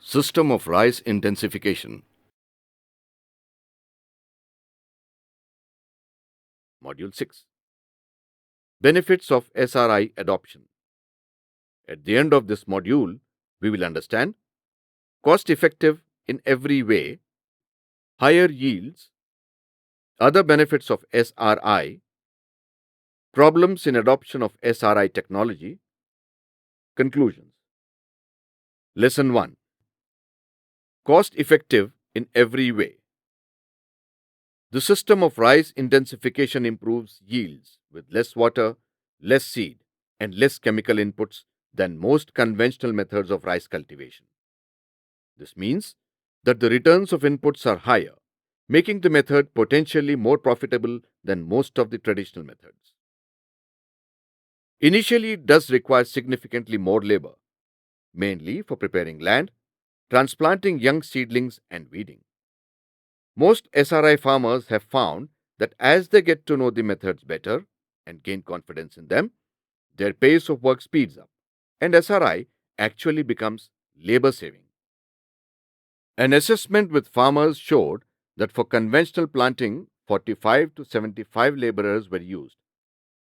System of rice intensification. Module 6. Benefits of SRI adoption. At the end of this module, we will understand cost effective in every way, higher yields, other benefits of SRI, problems in adoption of SRI technology, conclusions. Lesson 1. Cost effective in every way. The system of rice intensification improves yields with less water, less seed, and less chemical inputs than most conventional methods of rice cultivation. This means that the returns of inputs are higher, making the method potentially more profitable than most of the traditional methods. Initially, it does require significantly more labor, mainly for preparing land, transplanting young seedlings, and weeding. Most SRI farmers have found that as they get to know the methods better and gain confidence in them, their pace of work speeds up, and SRI actually becomes labor saving. An assessment with farmers showed that for conventional planting, 45 to 75 laborers were used,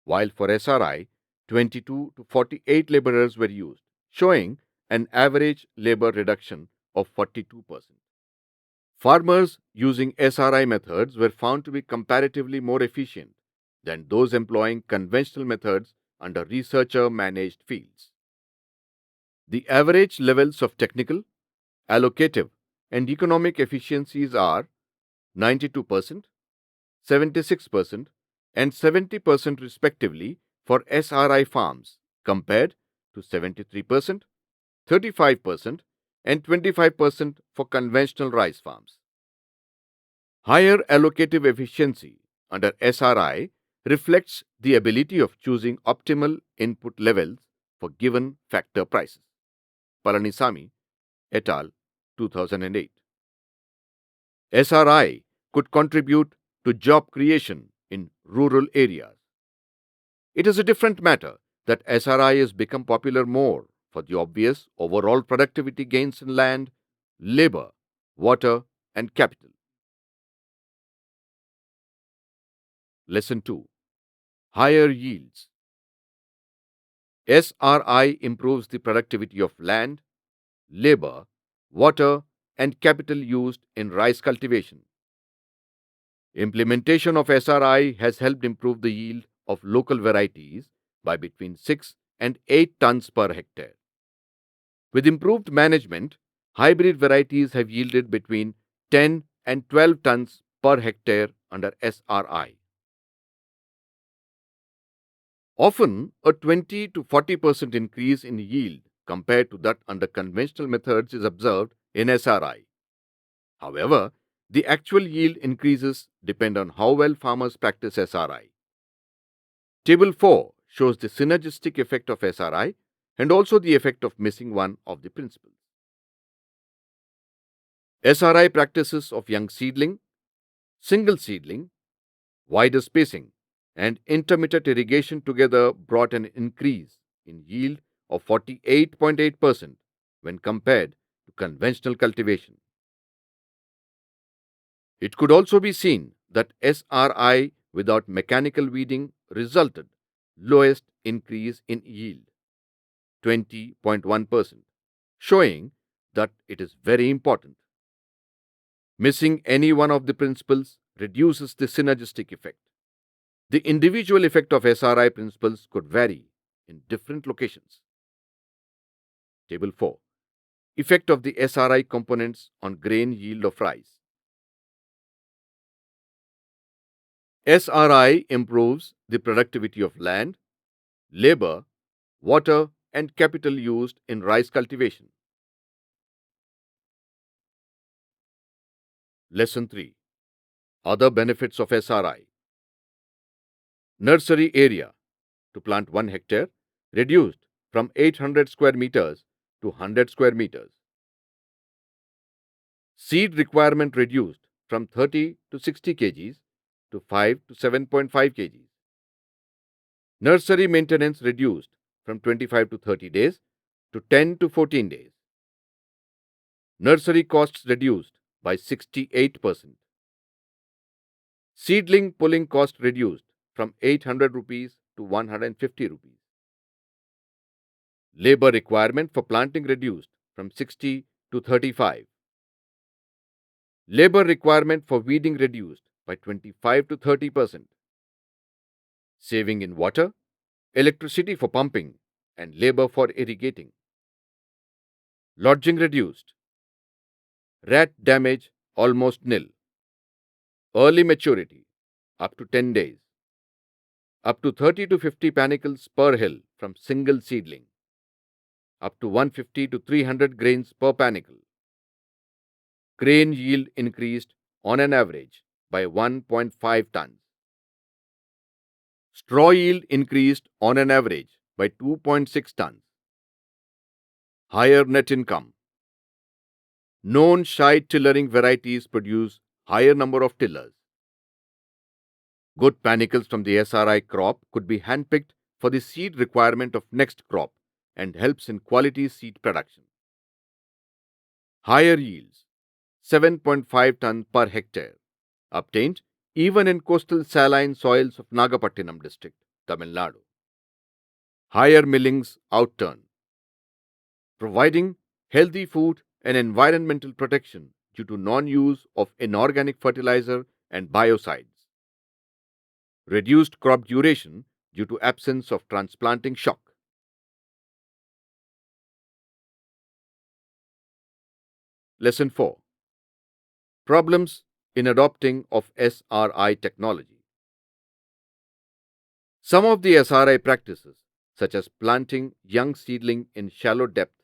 while for SRI, 22 to 48 laborers were used, showing an average labor reduction of 42%. Farmers using SRI methods were found to be comparatively more efficient than those employing conventional methods under researcher managed fields. The average levels of technical, allocative, and economic efficiencies are 92%, 76%, and 70% respectively for SRI farms, compared to 73%, 35%, and 25% for conventional rice farms. Higher allocative efficiency under SRI reflects the ability of choosing optimal input levels for given factor prices. Palanisamy et al. 2008. SRI could contribute to job creation in rural areas. It is a different matter that SRI has become popular more for the obvious overall productivity gains in land, labor, water, and capital. Lesson 2. Higher yields. SRI improves the productivity of land, labor, water, and capital used in rice cultivation. Implementation of SRI has helped improve the yield of local varieties by between 6 and 8 tons per hectare. With improved management, hybrid varieties have yielded between 10 and 12 tons per hectare under SRI. Often, a 20 to 40% increase in yield compared to that under conventional methods is observed in SRI. However, the actual yield increases depend on how well farmers practice SRI. Table 4 shows the synergistic effect of SRI and also the effect of missing one of the principles. SRI practices of young seedling, single seedling, wider spacing, and intermittent irrigation together brought an increase in yield of 48.8% when compared to conventional cultivation. It could also be seen that SRI without mechanical weeding resulted lowest increase in yield, 20.1%, showing that it is very important. Missing any one of the principles reduces the synergistic effect. The individual effect of SRI principles could vary in different locations. Table 4. Effect of the SRI components on grain yield of rice. SRI improves the productivity of land, labor, water, and capital used in rice cultivation. Lesson 3. Other benefits of SRI. Nursery area to plant 1 hectare reduced from 800 square meters to 100 square meters. Seed requirement reduced from 30 to 60 kgs to 5 to 7.5 kgs. Nursery maintenance reduced from 25 to 30 days to 10 to 14 days. Nursery costs reduced by 68%. Seedling pulling cost reduced from 800 rupees to 150 rupees. Labor requirement for planting reduced from 60 to 35. Labor requirement for weeding reduced by 25 to 30%. Saving in water, electricity for pumping, and labor for irrigating. Lodging reduced. Rat damage almost nil. Early maturity up to 10 days. Up to 30 to 50 panicles per hill from single seedling. Up to 150 to 300 grains per panicle. Grain yield increased on an average by 1.5 tons. Straw yield increased on an average by 2.6 tons. Higher net income. Known side tillering varieties produce higher number of tillers. Good panicles from the SRI crop could be handpicked for the seed requirement of next crop and helps in quality seed production. Higher yields, 7.5 ton per hectare, obtained even in coastal saline soils of Nagapattinam district, Tamil Nadu. Higher millings outturn, providing healthy food and environmental protection due to non-use of inorganic fertilizer and biocides. Reduced crop duration due to absence of transplanting shock. Lesson 4. Problems in adopting of SRI technology. Some of the SRI practices, such as planting young seedling in shallow depth,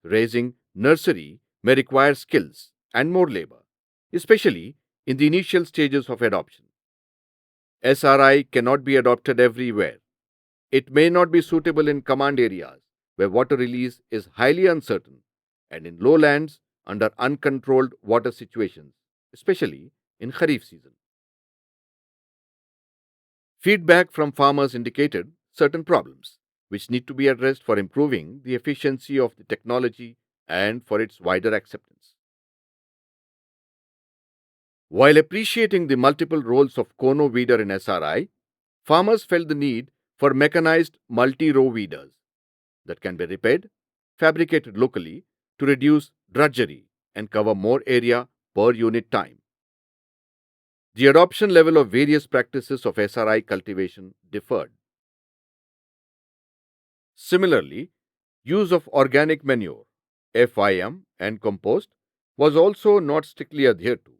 raising nursery, may require skills and more labor, especially in the initial stages of adoption. SRI cannot be adopted everywhere. It may not be suitable in command areas where water release is highly uncertain and in lowlands under uncontrolled water situations, especially in Kharif season. Feedback from farmers indicated certain problems which need to be addressed for improving the efficiency of the technology and for its wider acceptance. While appreciating the multiple roles of Kono weeder in SRI, farmers felt the need for mechanized multi-row weeders that can be repaired, fabricated locally to reduce drudgery and cover more area per unit time. The adoption level of various practices of SRI cultivation differed. Similarly, use of organic manure, FIM, and compost was also not strictly adhered to.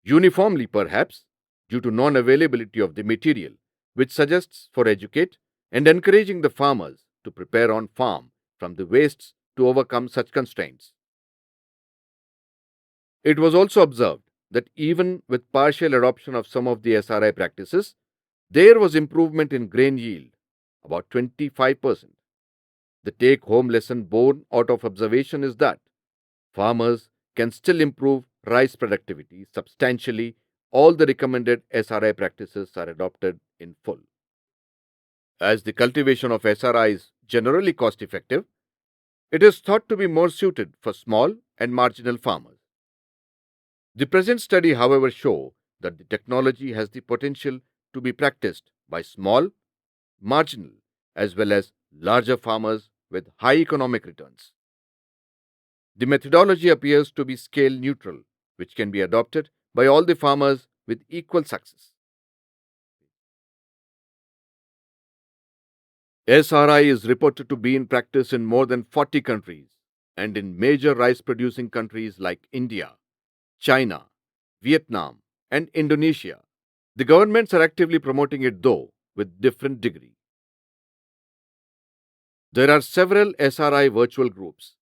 Uniformly, perhaps, due to non-availability of the material, which suggests for educate and encouraging the farmers to prepare on farm from the wastes to overcome such constraints. It was also observed that even with partial adoption of some of the SRI practices, there was improvement in grain yield, about 25%. The take-home lesson born out of observation is that farmers can still improve rice productivity substantially. All the recommended SRI practices are adopted in full. As the cultivation of SRI is generally cost-effective, it is thought to be more suited for small and marginal farmers. The present study, however, show that the technology has the potential to be practiced by small, marginal, as well as larger farmers with high economic returns. The methodology appears to be scale neutral, which can be adopted by all the farmers with equal success. SRI is reported to be in practice in more than 40 countries and in major rice producing countries like India, China, Vietnam, and Indonesia. The governments are actively promoting it, though, with different degree. There are several SRI virtual groups,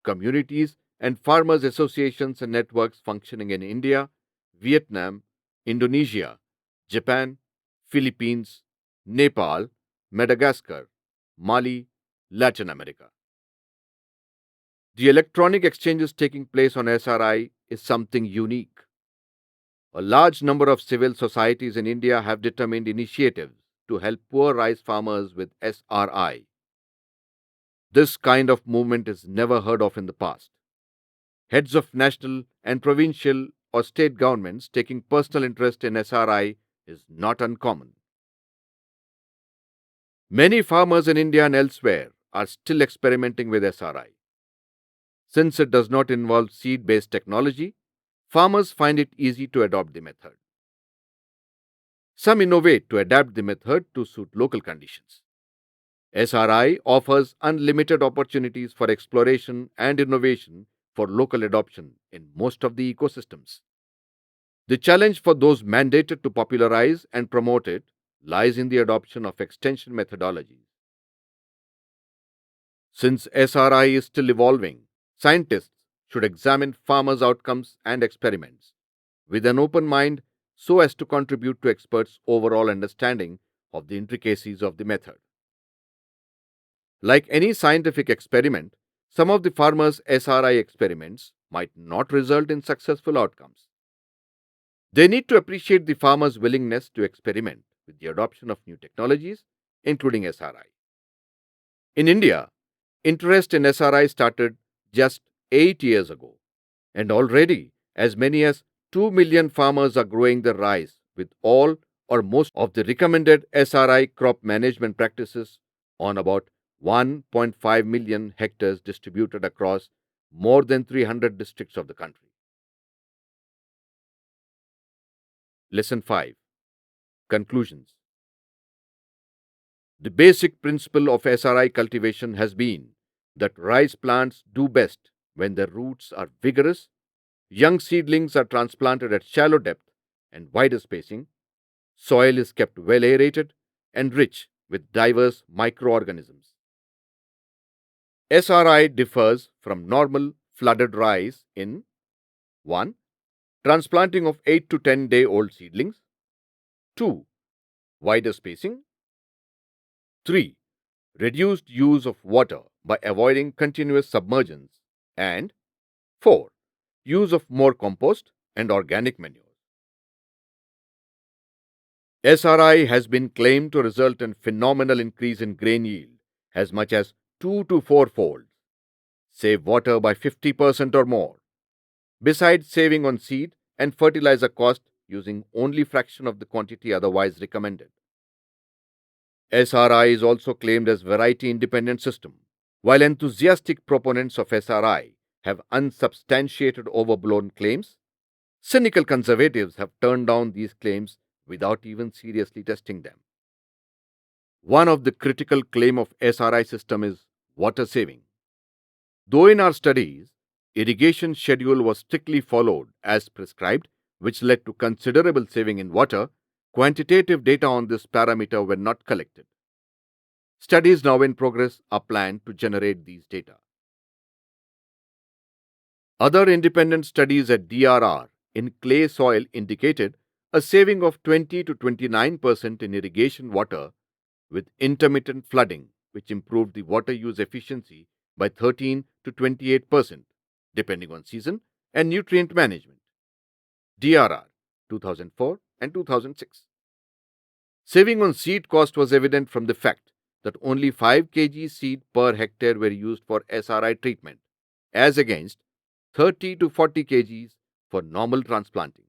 communities, and farmers' associations and networks functioning in India, Vietnam, Indonesia, Japan, Philippines, Nepal, Madagascar, Mali, Latin America. The electronic exchanges taking place on SRI is something unique. A large number of civil societies in India have determined initiatives to help poor rice farmers with SRI. This kind of movement is never heard of in the past. Heads of national and provincial or state governments taking personal interest in SRI is not uncommon. Many farmers in India and elsewhere are still experimenting with SRI. Since it does not involve seed based technology, farmers find it easy to adopt the method. Some innovate to adapt the method to suit local conditions. SRI offers unlimited opportunities for exploration and innovation for local adoption in most of the ecosystems. The challenge for those mandated to popularize and promote it lies in the adoption of extension methodologies. Since SRI is still evolving, scientists should examine farmers' outcomes and experiments with an open mind so as to contribute to experts' overall understanding of the intricacies of the method. Like any scientific experiment, some of the farmers' SRI experiments might not result in successful outcomes. They need to appreciate the farmers' willingness to experiment with the adoption of new technologies, including SRI. In India, interest in SRI started just 8 years ago, and already as many as 2 million farmers are growing their rice with all or most of the recommended SRI crop management practices on about 1.5 million hectares distributed across more than 300 districts of the country. Lesson 5. Conclusions. The basic principle of SRI cultivation has been that rice plants do best when their roots are vigorous, young seedlings are transplanted at shallow depth and wider spacing, soil is kept well aerated and rich with diverse microorganisms. SRI differs from normal flooded rice in 1. Transplanting of 8 to 10-day-old seedlings, 2. Wider spacing, 3. Reduced use of water by avoiding continuous submergence, and 4. Use of more compost and organic manure. SRI has been claimed to result in phenomenal increase in grain yield as much as 2 to 4-fold, save water by 50% or more, besides saving on seed and fertilizer cost using only fraction of the quantity otherwise recommended. SRI is also claimed as variety independent system. While enthusiastic proponents of SRI have unsubstantiated overblown claims, cynical conservatives have turned down these claims without even seriously testing them. One of the critical claims of SRI system is water saving. Though in our studies, irrigation schedule was strictly followed as prescribed, which led to considerable saving in water, quantitative data on this parameter were not collected. Studies now in progress are planned to generate these data. Other independent studies at DRR in clay soil indicated a saving of 20 to 29% in irrigation water with intermittent flooding, which improved the water use efficiency by 13 to 28%, depending on season and nutrient management. DRR 2004 and 2006. Saving on seed cost was evident from the fact that only 5 kg seed per hectare were used for SRI treatment, as against 30 to 40 kgs for normal transplanting.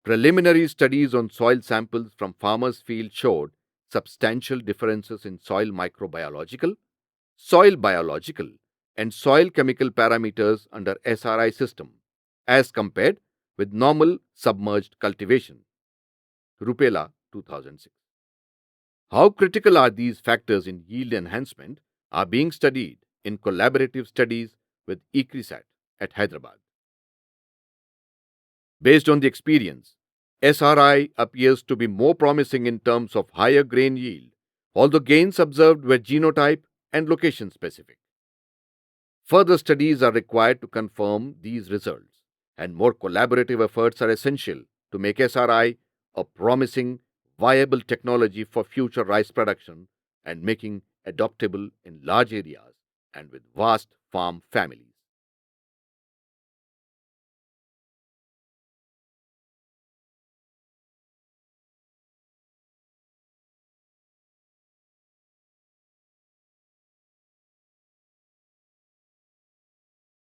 Preliminary studies on soil samples from farmers' fields showed substantial differences in soil microbiological, soil biological, and soil chemical parameters under SRI system as compared with normal submerged cultivation. Rupela 2006. How critical are these factors in yield enhancement are being studied in collaborative studies with ICRISAT at Hyderabad. Based on the experience, SRI appears to be more promising in terms of higher grain yield, although gains observed were genotype and location specific. Further studies are required to confirm these results, and more collaborative efforts are essential to make SRI a promising, viable technology for future rice production and making adoptable in large areas and with vast farm families.